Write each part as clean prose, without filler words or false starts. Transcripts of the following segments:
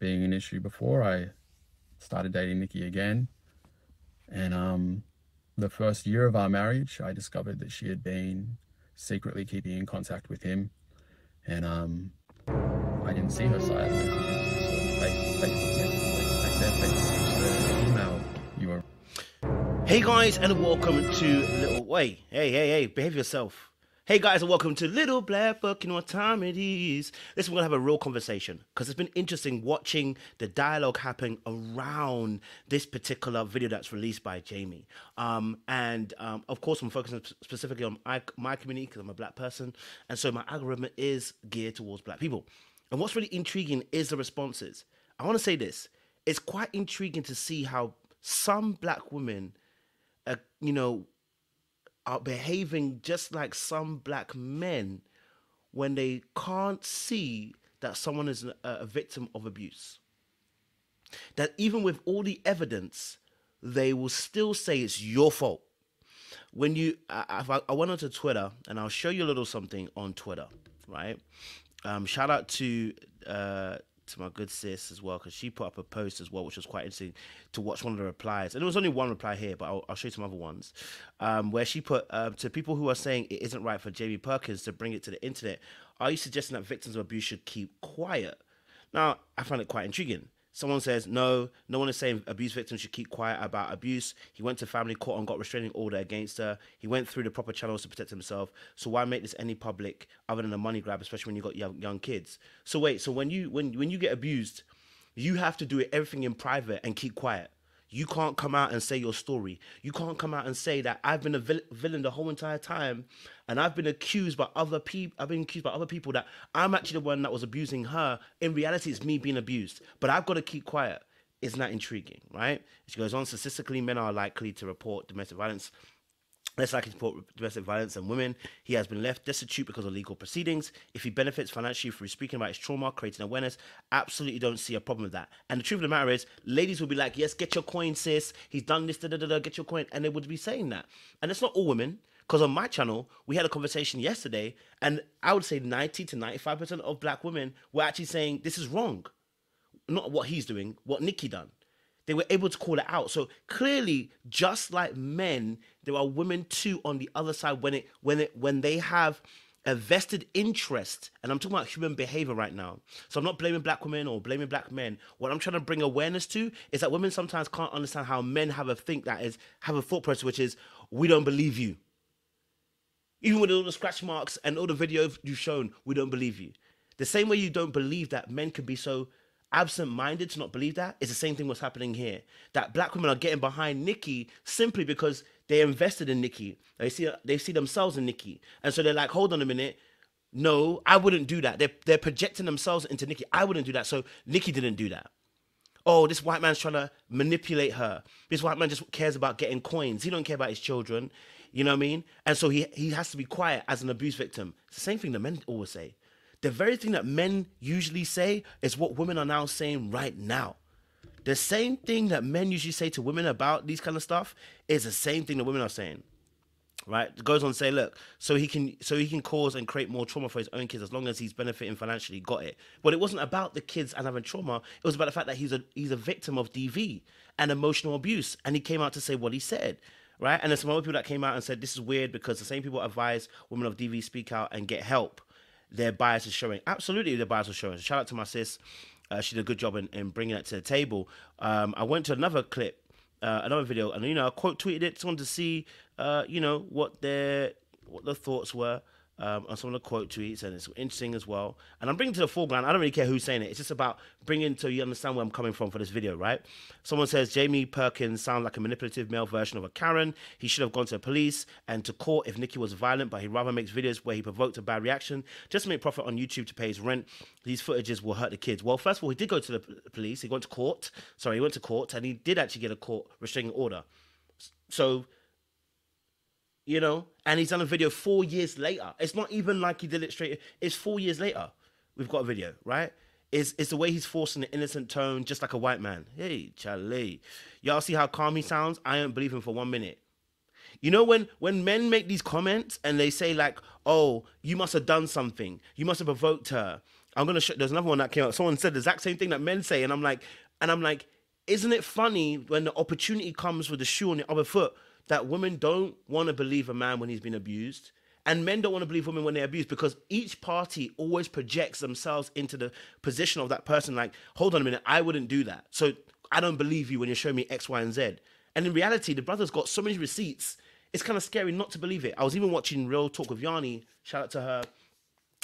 being an issue before, I started dating Nikki again. And the first year of our marriage, I discovered that she had been secretly keeping in contact with him. And I didn't see her side messages, the sort of Facebook messages back then. Facebook was the email you were. Hey guys, and welcome to Little. Wait, hey, behave yourself. Hey guys, and welcome to Little Black Book. You know what time it is. Listen, we're gonna have a real conversation because it's been interesting watching the dialogue happen around this particular video that's released by Jamie. Of course, I'm focusing specifically on my community because I'm a black person, and so my algorithm is geared towards black people. And what's really intriguing is the responses. I want to say this: it's quite intriguing to see how some black women, are behaving just like some black men when they can't see that someone is a victim of abuse. That even with all the evidence, they will still say it's your fault. When I went onto Twitter, and I'll show you a little something on Twitter, right? Shout out to my good sis as well, because she put up a post as well, which was quite interesting to watch one of the replies. And there was only one reply here, but I'll show you some other ones, where she put, to people who are saying it isn't right for Jamie Perkins to bring it to the internet, are you suggesting that victims of abuse should keep quiet? Now, I find it quite intriguing. Someone says, no one is saying abuse victims should keep quiet about abuse. He went to family court and got restraining order against her. He went through the proper channels to protect himself. So why make this any public other than a money grab, especially when you got young kids? So wait, so when you get abused, you have to do everything in private and keep quiet. You can't come out and say your story. You can't come out and say that I've been a villain the whole entire time, and I've been accused by other people. I've been accused by other people that I'm actually the one that was abusing her. In reality, it's me being abused, but I've got to keep quiet. Isn't that intriguing, right? She goes on, statistically, men are likely to report domestic violence. Less likely to report domestic violence than women. He has been left destitute because of legal proceedings. If he benefits financially through speaking about his trauma, creating awareness, absolutely don't see a problem with that. And the truth of the matter is, ladies will be like, yes, get your coin, sis. He's done this, get your coin. And they would be saying that. And it's not all women, because on my channel, we had a conversation yesterday, and I would say 90 to 95% of black women were actually saying, this is wrong. Not what he's doing, what Nikki done. They were able to call it out. So clearly, just like men, there are women too on the other side when they have a vested interest. And I'm talking about human behavior right now. So I'm not blaming black women or blaming black men. What I'm trying to bring awareness to is that women sometimes can't understand how men have a thought process, which is, we don't believe you. Even with all the scratch marks and all the videos you've shown, we don't believe you. The same way you don't believe that men can be so absent-minded to not believe that, is the same thing what's happening here. That black women are getting behind Nikki simply because they invested in Nikki. They see themselves in Nikki. And so they're like, hold on a minute. No, I wouldn't do that. They're projecting themselves into Nikki. I wouldn't do that. So Nikki didn't do that. Oh, this white man's trying to manipulate her. This white man just cares about getting coins. He don't care about his children. You know what I mean? And so he has to be quiet as an abuse victim. It's the same thing that men always say. The very thing that men usually say is what women are now saying right now. The same thing that men usually say to women about these kind of stuff is the same thing that women are saying, right? It goes on to say, look, so he can cause and create more trauma for his own kids as long as he's benefiting financially. Got it. But it wasn't about the kids and having trauma. It was about the fact that he's a victim of DV and emotional abuse, and he came out to say what he said. Right? And there's some other people that came out and said this is weird because the same people advise women of DV speak out and get help. Their bias is showing. Absolutely, their bias is showing. Shout out to my sis. She did a good job in bringing that to the table. I went to another clip, another video, and I quote tweeted it. Just wanted to see, what the thoughts were on some of the quote tweets, and it's interesting as well. And I'm bringing to the foreground. I don't really care who's saying it. It's just about bringing so you understand where I'm coming from for this video, right? Someone says Jamie Perkins sounds like a manipulative male version of a Karen. He should have gone to the police and to court if Nikki was violent, but he rather makes videos where he provoked a bad reaction just to make profit on YouTube to pay his rent. These footages will hurt the kids. Well, first of all, he did go to the police. He went to court. Sorry, he went to court, and he did actually get a court restraining order. So, and he's done a video 4 years later. It's not even like he did it straight. It's 4 years later. We've got a video, right? It's the way he's forcing an innocent tone, just like a white man. Hey, Charlie. Y'all see how calm he sounds? I don't believe him for 1 minute. You know, when men make these comments and they say like, oh, you must have done something. You must have provoked her. I'm gonna show. There's another one that came out. Someone said the exact same thing that men say, and I'm like, isn't it funny when the opportunity comes with the shoe on the other foot that women don't want to believe a man when he's been abused, and men don't want to believe women when they're abused, because each party always projects themselves into the position of that person. Like, hold on a minute, I wouldn't do that, so I don't believe you when you're showing me X, Y, and Z. And in reality, the brother's got so many receipts. It's kind of scary not to believe it. I was even watching Real Talk with Yanni. Shout out to her.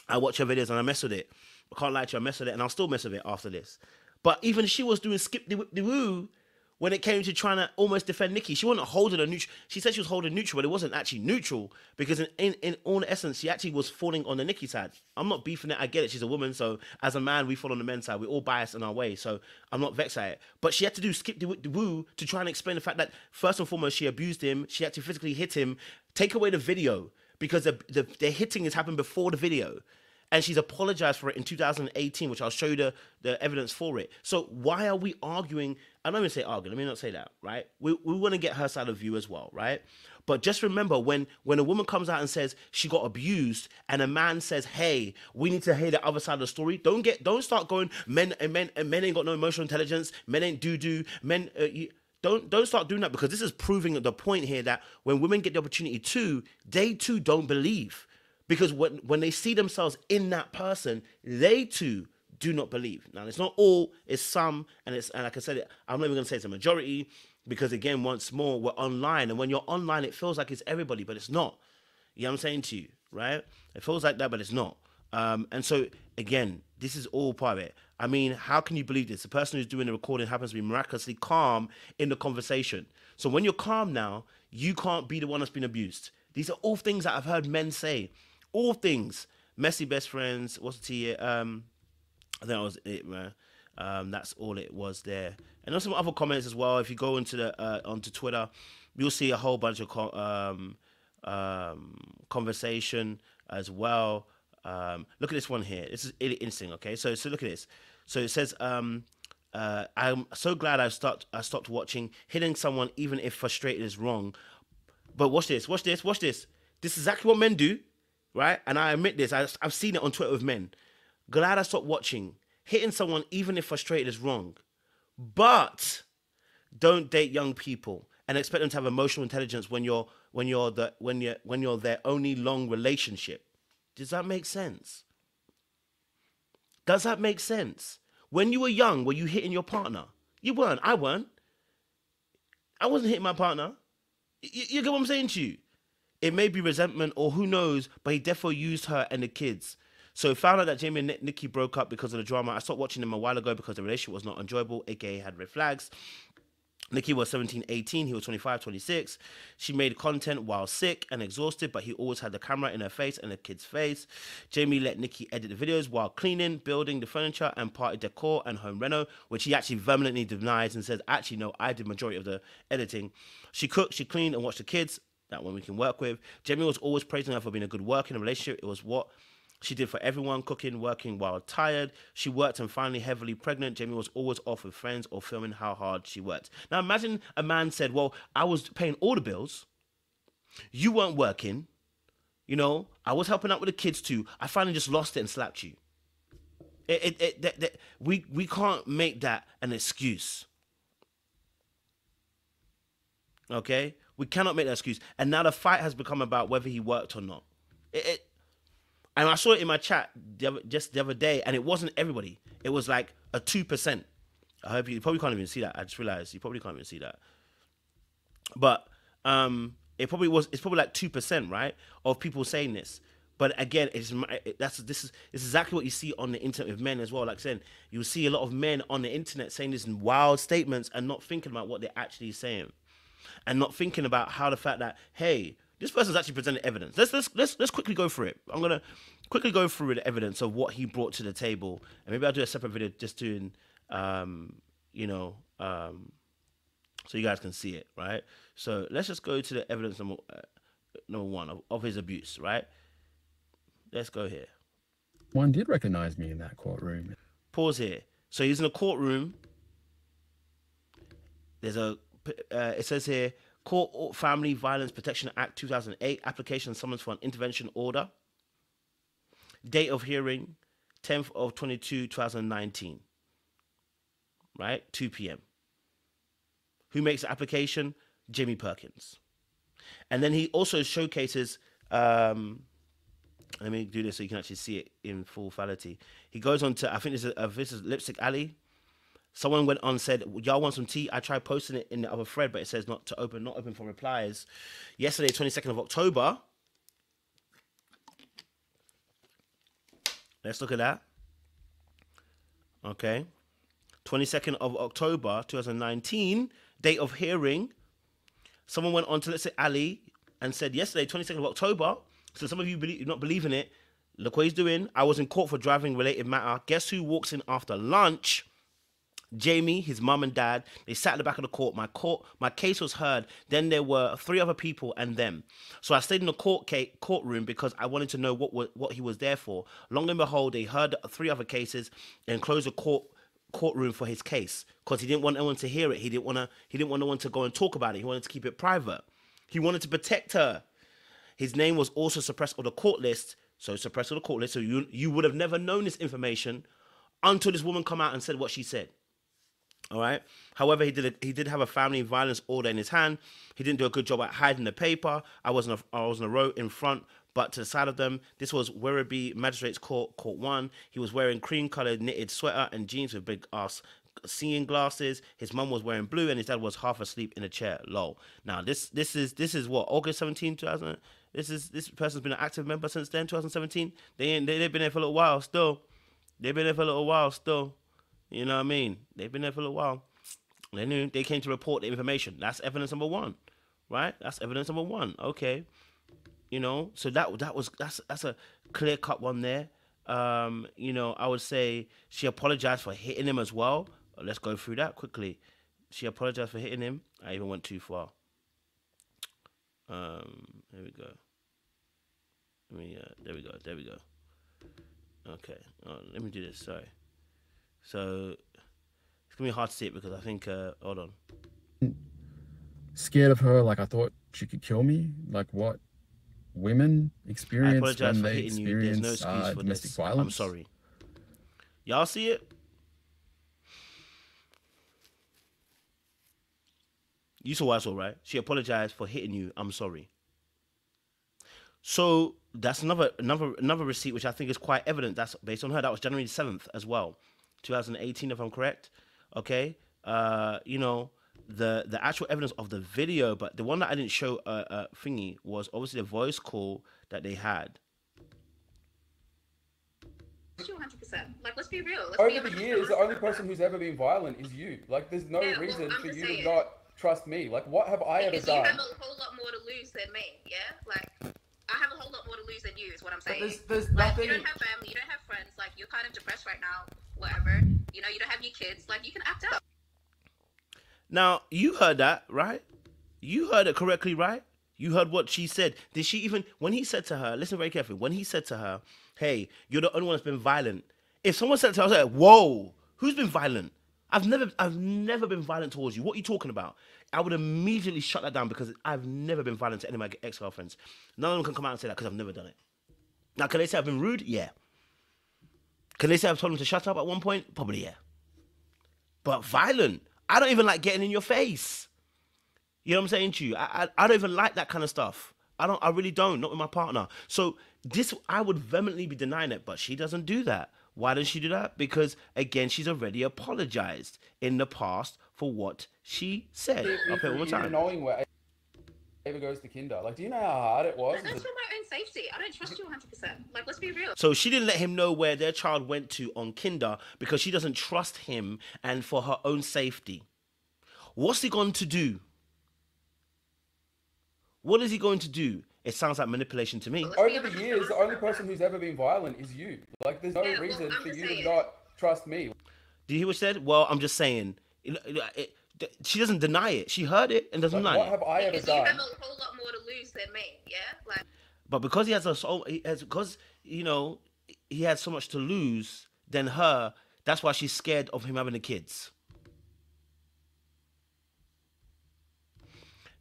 I watch her videos and I mess with it. I can't lie to you, I mess with it, and I'll still mess with it after this. But even she was doing skip the whip the woo when it came to trying to almost defend Nikki. She wasn't holding a neutral. She said she was holding neutral, but it wasn't actually neutral, because in all essence, she actually was falling on the Nikki side. I'm not beefing it. I get it. She's a woman, so as a man, we fall on the men's side. We're all biased in our way, so I'm not vexed at it. But she had to do skip the whip the woo to try and explain the fact that first and foremost, she abused him. She had to physically hit him. Take away the video, because the hitting has happened before the video. And she's apologized for it in 2018, which I'll show you the evidence for it. So why are we arguing? I don't even say arguing. Let me not say that, right? We want to get her side of view as well, right? But just remember, when a woman comes out and says she got abused, and a man says, "Hey, we need to hear the other side of the story," don't start going, men ain't got no emotional intelligence, men ain't doo-doo, men. Don't start doing that, because this is proving the point here that when women get the opportunity to, they too don't believe. Because when they see themselves in that person, they too do not believe. Now, it's not all, it's some, and like I said, I'm not even going to say it's a majority, because again, once more, we're online. And when you're online, it feels like it's everybody, but it's not. You know what I'm saying to you, right? It feels like that, but it's not. And so, again, this is all part of it. I mean, how can you believe this? The person who's doing the recording happens to be miraculously calm in the conversation. So when you're calm now, you can't be the one that's been abused. These are all things that I've heard men say. All things. Messy best friends. What's the tea? I think that was it, man. That's all it was there. And there's some other comments as well. If you go into onto Twitter, you'll see a whole bunch of conversation as well. Look at this one here. This is really interesting. Okay, so look at this. So it says, "I'm so glad I stopped watching. Hitting someone, even if frustrated, is wrong. But watch this. Watch this. Watch this. This is exactly what men do." Right? And I admit this, I've seen it on Twitter with men. Glad I stopped watching. Hitting someone, even if frustrated, is wrong. But don't date young people and expect them to have emotional intelligence when you're their only long relationship. Does that make sense? Does that make sense? When you were young, were you hitting your partner? You weren't. I weren't. I wasn't hitting my partner. You get what I'm saying to you? It may be resentment or who knows, but he definitely used her and the kids. So found out that Jamie and Nikki broke up because of the drama. I stopped watching them a while ago because the relationship was not enjoyable, aka had red flags. Nikki was 17, 18. He was 25, 26. She made content while sick and exhausted, but he always had the camera in her face and the kid's face. Jamie let Nikki edit the videos while cleaning, building the furniture and party decor and home reno, which he actually vehemently denies and says, actually, no, I did majority of the editing. She cooked, she cleaned and watched the kids. That one we can work with. Jamie was always praising her for being a good worker in a relationship. It was what she did for everyone, cooking, working while tired. She worked and finally heavily pregnant. Jamie was always off with friends or filming how hard she worked. Now imagine a man said, well, I was paying all the bills. You weren't working. You know, I was helping out with the kids too. I finally just lost it and slapped you. We can't make that an excuse. Okay? We cannot make that excuse. And now the fight has become about whether he worked or not. And I saw it in my chat just the other day, and it wasn't everybody. It was like a 2%. I hope you probably can't even see that. I just realized you probably can't even see that. But it's probably like 2%, right, of people saying this. But again, this is exactly what you see on the internet with men as well. Like I said, you see a lot of men on the internet saying these wild statements and not thinking about what they're actually saying. And not thinking about how the fact that, hey, this person's actually presented evidence. Let's quickly go through it. I'm gonna quickly go through the evidence of what he brought to the table, and maybe I'll do a separate video just doing, so you guys can see it, right? So let's just go to the evidence number one of his abuse, right? Let's go here. One did recognize me in that courtroom. Pause here. So he's in a courtroom. There's it says here, Court Family Violence Protection Act 2008, application summons for an intervention order. Date of hearing, 10th of 22, 2019. Right? 2 p.m. Who makes the application? Jamie Perkins. And then he also showcases, let me do this so you can actually see it in full validity. He goes on to, I think this is Lipstick Alley. Someone went on and said, y'all want some tea? I tried posting it in the other thread, but it says not open for replies. Yesterday, 22nd of October. Let's look at that. Okay. 22nd of October, 2019, date of hearing. Someone went on to, let's say, Ali, and said yesterday, 22nd of October. So some of you not believing it. Look what he's doing. I was in court for driving related matter. Guess who walks in after lunch? Jamie, his mum and dad. They sat in the back of the court. My case was heard. Then there were 3 other people and them. So I stayed in the courtroom because I wanted to know what he was there for. Long and behold, they heard 3 other cases and closed the courtroom for his case because he didn't want anyone to hear it. He didn't want no one to go and talk about it. He wanted to keep it private. He wanted to protect her. His name was also suppressed on the court list. So suppressed on the court list. So you would have never known this information until this woman come out and said what she said. All right. However, he did have a family violence order in his hand. He didn't do a good job at hiding the paper. I was in a row in front, but to the side of them. This was Werribee Magistrates Court 1. He was wearing cream-colored knitted sweater and jeans with big ass seeing glasses. His mum was wearing blue, and his dad was half asleep in a chair. Lol. Now this is what, August 17, 2000. This person's been an active member since then, 2017. They've been there for a little while still. They've been there for a little while still. You know what I mean? They've been there for a little while. They came to report the information. That's evidence number 1, right? That's evidence number 1. Okay, so that's a clear cut one there. I would say she apologized for hitting him as well. Let's go through that quickly. She apologized for hitting him. I even went too far. There we go. There we go. Okay, let me do this. Sorry. So it's gonna be hard to see it because I think hold on. Scared of her, like I thought she could kill me. Like what women experience when they experience domestic violence. I'm sorry. Y'all see it? You saw what I saw, right? She apologized for hitting you. I'm sorry. So that's another receipt which I think is quite evident. That's based on her. That was January 7th as well. 2018, if I'm correct. Okay. The actual evidence of the video, but the one that I didn't show thingy was obviously the voice call that they had. 100%. Like, let's be real. Over the years, the only person who's ever been violent is you. Like, there's no reason for you to not trust me. Like, what have I ever done? Because you have a whole lot more to lose than me, yeah? Like, I have a whole lot more to lose than you, is what I'm saying. There's like, nothing... you don't have family, you don't have friends, like, you're kind of depressed right now, whatever. You don't have your kids, like, you can act out. Now, you heard that, right? You heard it correctly, right? You heard what she said. Did she even, when he said to her, listen very carefully, when he said to her, hey, you're the only one that's been violent. If someone said to her, I was like, whoa, who's been violent? I've never been violent towards you. What are you talking about? I would immediately shut that down because I've never been violent to any of my ex-girlfriends. None of them can come out and say that because I've never done it. Now, can they say I've been rude? Yeah. Can they say I've told them to shut up at one point? Probably, yeah. But violent, I don't even like getting in your face. You know what I'm saying to you? I don't even like that kind of stuff. I really don't, not with my partner. So this, I would vehemently be denying it, but she doesn't do that. Why does she do that? Because, again, she's already apologized in the past for what she said. I'll play it one more time. Knowing where Ava goes to kinder. Like, do you know how hard it was? That's for my own safety. I don't trust you 100%. Like, let's be real. So she didn't let him know where their child went to on kinder because she doesn't trust him and for her own safety. What's he going to do? What is he going to do? It sounds like manipulation to me. Over the years, the only person who's ever been violent is you. Like, there's no reason for you to not trust me. Did you hear what she said? Well, I'm just saying. She doesn't deny it. She heard it and doesn't deny it. What have I ever done? You have a whole lot more to lose than me, yeah? Like, but because he has so much to lose than her, that's why she's scared of him having the kids.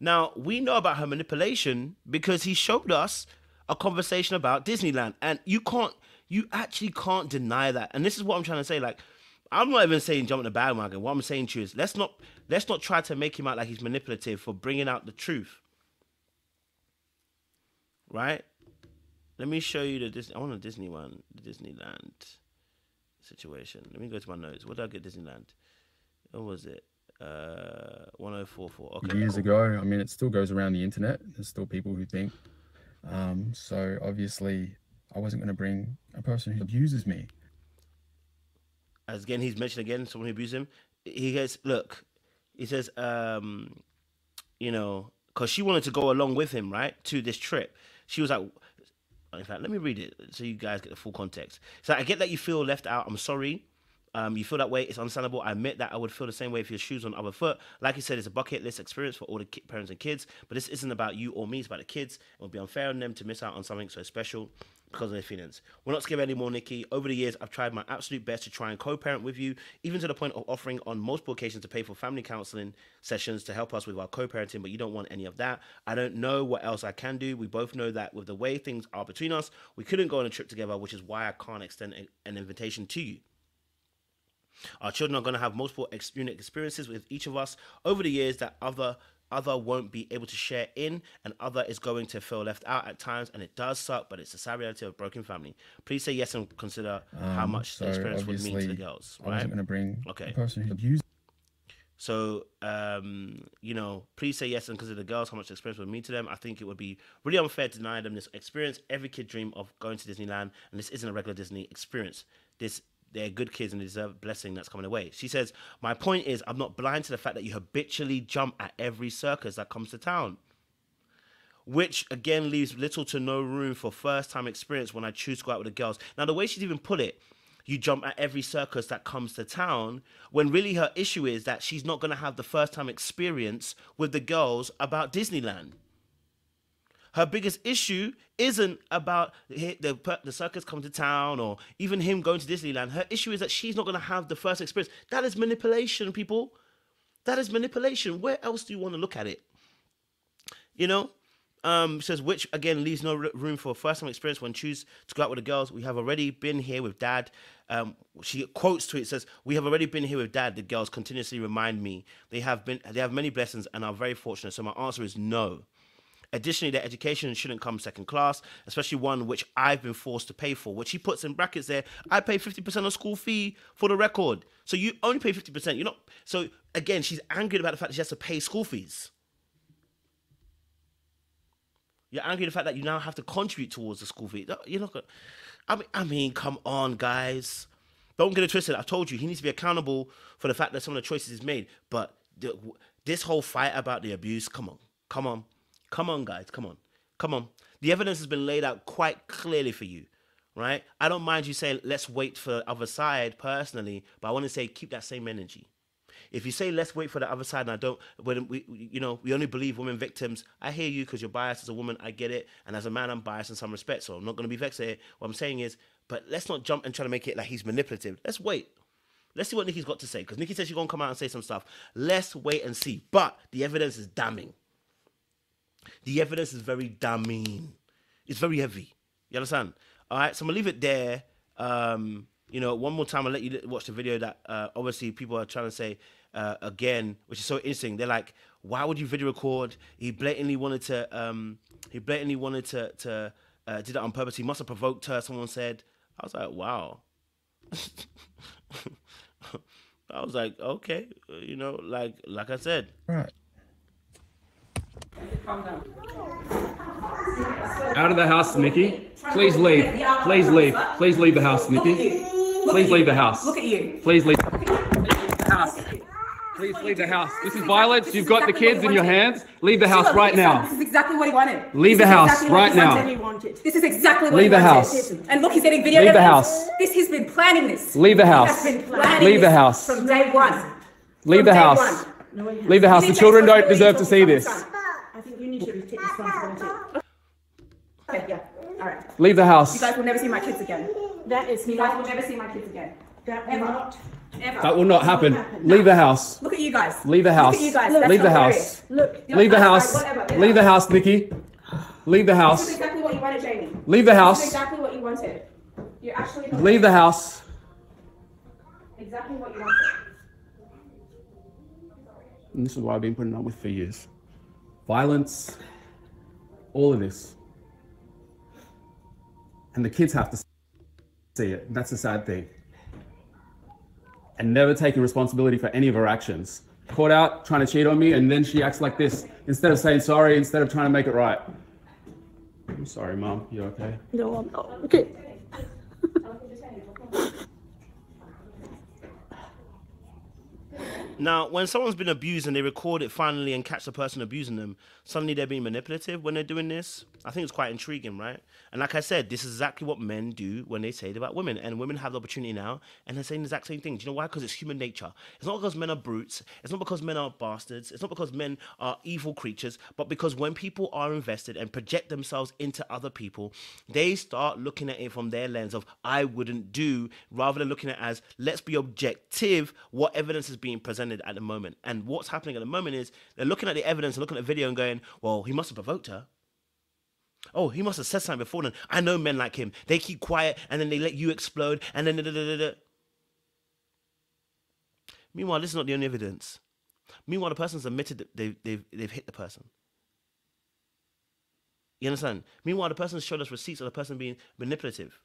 Now, we know about her manipulation because he showed us a conversation about Disneyland. And you can't, You actually can't deny that. And this is what I'm trying to say. Like, I'm not even saying jump in the bandwagon. What I'm saying to you is let's not try to make him out like he's manipulative for bringing out the truth. Right? Let me show you the Disney. I want a Disney one. The Disneyland situation. Let me go to my notes. What did I get Disneyland? What was it? 1044. Okay. Years ago, I mean, it still goes around the internet. There's still people who think. So obviously, I wasn't going to bring a person who abuses me. As again, he's mentioned again, someone who abused him. He goes, look, he says, you know, because she wanted to go along with him, right, to this trip. She was like, in fact, let me read it so you guys get the full context. So I get that you feel left out. I'm sorry. You feel that way. It's understandable. I admit that I would feel the same way if your shoes on the other foot. Like you said, it's a bucket list experience for all the parents and kids. But this isn't about you or me. It's about the kids. It would be unfair on them to miss out on something so special because of their feelings. We're not scared anymore, Nikki. Over the years, I've tried my absolute best to try and co-parent with you, even to the point of offering on multiple occasions to pay for family counseling sessions to help us with our co-parenting, but you don't want any of that. I don't know what else I can do. We both know that with the way things are between us, we couldn't go on a trip together, which is why I can't extend an invitation to you. Our children are going to have multiple unique experiences with each of us over the years that other won't be able to share in, and other is going to feel left out at times, and it does suck, but it's a sad reality of a broken family. Please say yes and consider how much the experience would mean to the girls. Right? I wasn't going to bring a person who abused. So, you know, please say yes and consider the girls how much the experience would mean to them. I think it would be really unfair to deny them this experience. Every kid dream of going to Disneyland, and this isn't a regular Disney experience. They're good kids and they deserve a blessing that's coming away. She says, my point is, I'm not blind to the fact that you habitually jump at every circus that comes to town. Which, again, leaves little to no room for first-time experience when I choose to go out with the girls. Now, the way she's even put it, you jump at every circus that comes to town, when really her issue is that she's not going to have the first-time experience with the girls about Disneyland. Her biggest issue isn't about the circus coming to town or even him going to Disneyland. Her issue is that she's not going to have the first experience. That is manipulation, people. That is manipulation. Where else do you want to look at it? You know? Says, which, again, leaves no room for first-time experience when choose to go out with the girls. We have already been here with Dad. She quotes to it, says, we have already been here with Dad. The girls continuously remind me. They have many blessings and are very fortunate. So my answer is no. Additionally, their education shouldn't come second class, especially one which I've been forced to pay for, which he puts in brackets there. I pay 50% of school fee for the record. So you only pay 50%. You're not. So again, she's angry about the fact that she has to pay school fees. You're angry at the fact that you now have to contribute towards the school fee. You're not gonna. I mean, come on, guys. Don't get it twisted. I told you, he needs to be accountable for the fact that some of the choices he's made. But this whole fight about the abuse, come on, guys, come on. The evidence has been laid out quite clearly for you, right? I don't mind you saying, let's wait for the other side personally, but I want to say, keep that same energy. If you say, let's wait for the other side, and we only believe women victims, I hear you because you're biased as a woman, I get it. And as a man, I'm biased in some respects, so I'm not going to be vexed here. What I'm saying is, but let's not jump and try to make it like he's manipulative. Let's wait. Let's see what Nikki's got to say, because Nikki says she's going to come out and say some stuff. Let's wait and see. But the evidence is damning. The evidence is very damning. It's very heavy. You understand? All right, so I'm going to leave it there. One more time, I'll let you watch the video that obviously people are trying to say again, which is so interesting. They're like, why would you video record? He blatantly wanted to did it on purpose. He must have provoked her, someone said. I was like, wow. I was like, okay, like I said. Right. Calm down. Out of the house, Nikki. Please leave. Please leave. Please leave the house, Nikki. Please leave the house. Look at you. Please leave the house. Please leave the house. This is violence. You've got the kids in your hands. Leave the house right now. This is exactly what he wanted. Leave the house right now. This is exactly what he wanted. Leave the house. And look, he's getting video. Leave the house. He's been planning this. Leave the house. Leave the house. From day one. Leave the house. Leave the house. The children don't deserve to see this. I think you need to take responsibility. Okay, yeah. All right. Leave the house. You guys will never see my kids again. You guys will never see my kids again. Ever. That will not happen. Leave the house. Look at you guys. Leave the house. Look at you guys. Leave the house. Leave the house. Leave the house, Nikki. Leave the This house. is exactly what you wanted, Jamie. Leave the This is house. exactly what you wanted. You're actually Leave the house. exactly what you wanted. And this is what I've been putting up with for years. Violence, all of this. And the kids have to see it. That's the sad thing. And never taking responsibility for any of her actions. Caught out trying to cheat on me, and then she acts like this instead of saying sorry, instead of trying to make it right. I'm sorry, Mom. You okay? No, I'm not. Okay. Now, when someone's been abused and they record it finally and catch the person abusing them, suddenly they're being manipulative when they're doing this. I think it's quite intriguing, right? And like I said, this is exactly what men do when they say it about women. And women have the opportunity now, and they're saying the exact same thing. Do you know why? Because it's human nature. It's not because men are brutes. It's not because men are bastards. It's not because men are evil creatures. But because when people are invested and project themselves into other people, they start looking at it from their lens of, I wouldn't do, rather than looking at it as, let's be objective, what evidence is being presented at the moment. And what's happening at the moment is they're looking at the evidence and looking at the video and going, well, he must have provoked her. Oh, he must have said something before then. I know men like him. They keep quiet and then they let you explode and then da-da-da-da-da. Meanwhile, this is not the only evidence. Meanwhile, the person's admitted that they've hit the person. You understand? Meanwhile, the person showed us receipts of the person being manipulative.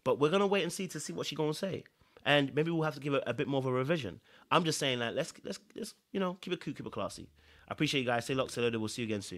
But we're gonna wait and see what she's gonna say. And maybe we'll have to give it a bit more of a revision. I'm just saying that let's keep it cool, keep it classy. I appreciate you guys. Stay locked, stay loaded. We'll see you again soon.